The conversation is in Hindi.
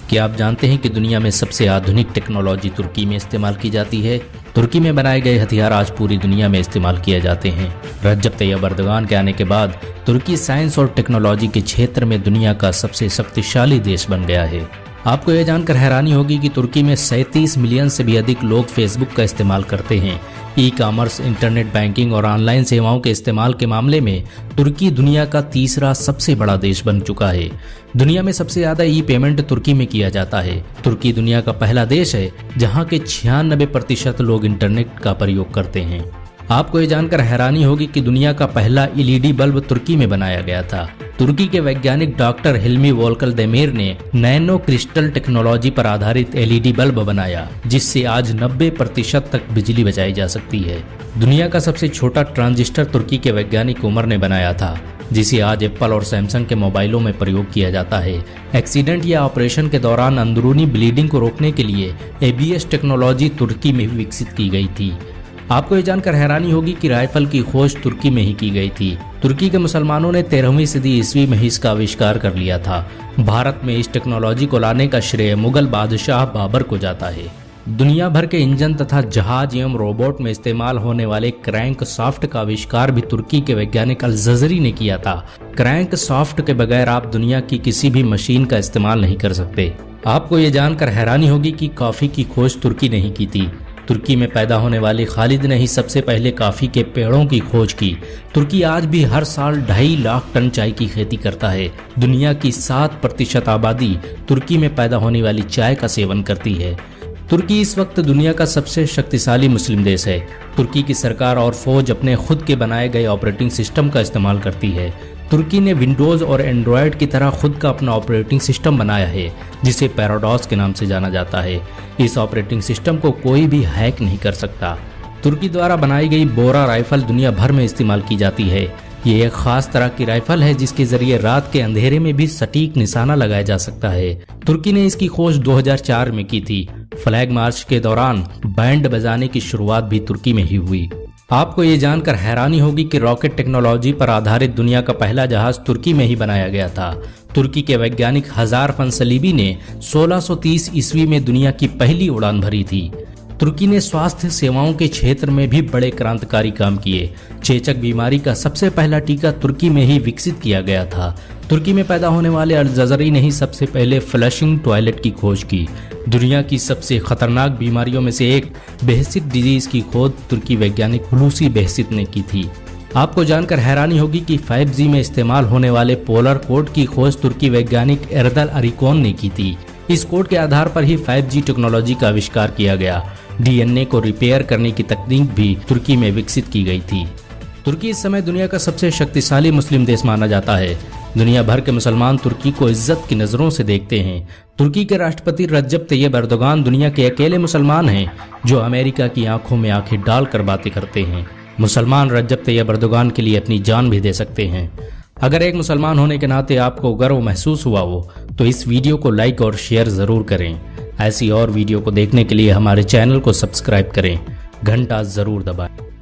क्या आप जानते हैं कि दुनिया में सबसे आधुनिक टेक्नोलॉजी तुर्की में इस्तेमाल की जाती है? तुर्की में बनाए गए हथियार आज पूरी दुनिया में इस्तेमाल किए जाते हैं। रजब तैयब एर्दोगान के आने के बाद तुर्की साइंस और टेक्नोलॉजी के क्षेत्र में दुनिया का सबसे शक्तिशाली देश बन गया है। आपको यह जानकर हैरानी होगी कि तुर्की में 37 मिलियन से भी अधिक लोग फेसबुक का इस्तेमाल करते हैं। ई कॉमर्स, इंटरनेट बैंकिंग और ऑनलाइन सेवाओं के इस्तेमाल के मामले में तुर्की दुनिया का तीसरा सबसे बड़ा देश बन चुका है। दुनिया में सबसे ज्यादा ई पेमेंट तुर्की में किया जाता है। तुर्की दुनिया का पहला देश है जहां के 96% लोग इंटरनेट का प्रयोग करते हैं। आपको ये जानकर हैरानी होगी कि दुनिया का पहला एलईडी बल्ब तुर्की में बनाया गया था। तुर्की के वैज्ञानिक डॉक्टर हिल्मी वोल्कलदेमिर ने नैनो क्रिस्टल टेक्नोलॉजी पर आधारित एलईडी बल्ब बनाया, जिससे आज 90% तक बिजली बचाई जा सकती है। दुनिया का सबसे छोटा ट्रांजिस्टर तुर्की के वैज्ञानिक उमर ने बनाया था, जिसे आज एप्पल और सैमसंग के मोबाइलों में प्रयोग किया जाता है। एक्सीडेंट या ऑपरेशन के दौरान अंदरूनी ब्लीडिंग को रोकने के लिए एबीएस टेक्नोलॉजी तुर्की में विकसित की गई थी। आपको ये जानकर हैरानी होगी कि राइफल की खोज तुर्की में ही की गई थी। तुर्की के मुसलमानों ने 13वीं सदी ईस्वी में ही इसका आविष्कार कर लिया था। भारत में इस टेक्नोलॉजी को लाने का श्रेय मुगल बादशाह बाबर को जाता है। दुनिया भर के इंजन तथा जहाज एवं रोबोट में इस्तेमाल होने वाले क्रैंक सॉफ्ट का आविष्कार भी तुर्की के वैज्ञानिक अल-जज़री ने किया था। क्रैंक सॉफ्ट के बगैर आप दुनिया की किसी भी मशीन का इस्तेमाल नहीं कर सकते। आपको ये जानकर हैरानी होगी कि कॉफी की खोज तुर्की ने ही की थी। तुर्की में पैदा होने वाले खालिद ने ही सबसे पहले कॉफी के पेड़ों की खोज की। तुर्की आज भी हर साल 2.5 लाख टन चाय की खेती करता है। दुनिया की 7% आबादी तुर्की में पैदा होने वाली चाय का सेवन करती है। तुर्की इस वक्त दुनिया का सबसे शक्तिशाली मुस्लिम देश है। तुर्की की सरकार और फौज अपने खुद के बनाए गए ऑपरेटिंग सिस्टम का इस्तेमाल करती है। तुर्की ने विंडोज और एंड्रॉयड की तरह खुद का अपना ऑपरेटिंग सिस्टम बनाया है, जिसे पैराडॉस के नाम से जाना जाता है। इस ऑपरेटिंग सिस्टम को कोई भी हैक नहीं कर सकता। तुर्की द्वारा बनाई गई बोरा राइफल दुनिया भर में इस्तेमाल की जाती है। ये एक खास तरह की राइफल है जिसके जरिए रात के अंधेरे में भी सटीक निशाना लगाया जा सकता है। तुर्की ने इसकी खोज 2004 में की थी। फ्लैग मार्च के दौरान बैंड बजाने की शुरुआत भी तुर्की में ही हुई। आपको ये जानकर हैरानी होगी कि रॉकेट टेक्नोलॉजी पर आधारित दुनिया का पहला जहाज तुर्की में ही बनाया गया था। तुर्की के वैज्ञानिक हजार फंसलीबी ने 1630 ईस्वी में दुनिया की पहली उड़ान भरी थी। तुर्की ने स्वास्थ्य सेवाओं के क्षेत्र में भी बड़े क्रांतिकारी काम किए। चेचक बीमारी का सबसे पहला टीका तुर्की में ही विकसित किया गया था। तुर्की में पैदा होने वाले अल-जज़री ने ही सबसे पहले फ्लशिंग टॉयलेट की खोज की। दुनिया की सबसे खतरनाक बीमारियों में से एक बेहसित डिजीज की खोज तुर्की वैज्ञानिक हुलूसी बेहसित ने की थी। आपको जानकर हैरानी होगी कि 5G में इस्तेमाल होने वाले पोलर कोड की खोज तुर्की वैज्ञानिक एर्दल अरिकोन ने की थी। इस कोड के आधार पर ही 5G टेक्नोलॉजी का आविष्कार किया गया। DNA को रिपेयर करने की तकनीक भी तुर्की में विकसित की गई थी। तुर्की इस समय दुनिया का सबसे शक्तिशाली मुस्लिम देश माना जाता है। दुनिया भर के मुसलमान तुर्की को इज्जत की नजरों से देखते हैं। तुर्की के राष्ट्रपति रजब तैयब एर्दोगान दुनिया के अकेले मुसलमान हैं जो अमेरिका की आंखों में आंखें डालकर बातें करते हैं। मुसलमान रजब तैयब एर्दोगान के लिए अपनी जान भी दे सकते हैं। अगर एक मुसलमान होने के नाते आपको गर्व महसूस हुआ हो तो इस वीडियो को लाइक और शेयर जरूर करें। ऐसी और वीडियो को देखने के लिए हमारे चैनल को सब्सक्राइब करें, घंटा जरूर दबाएं।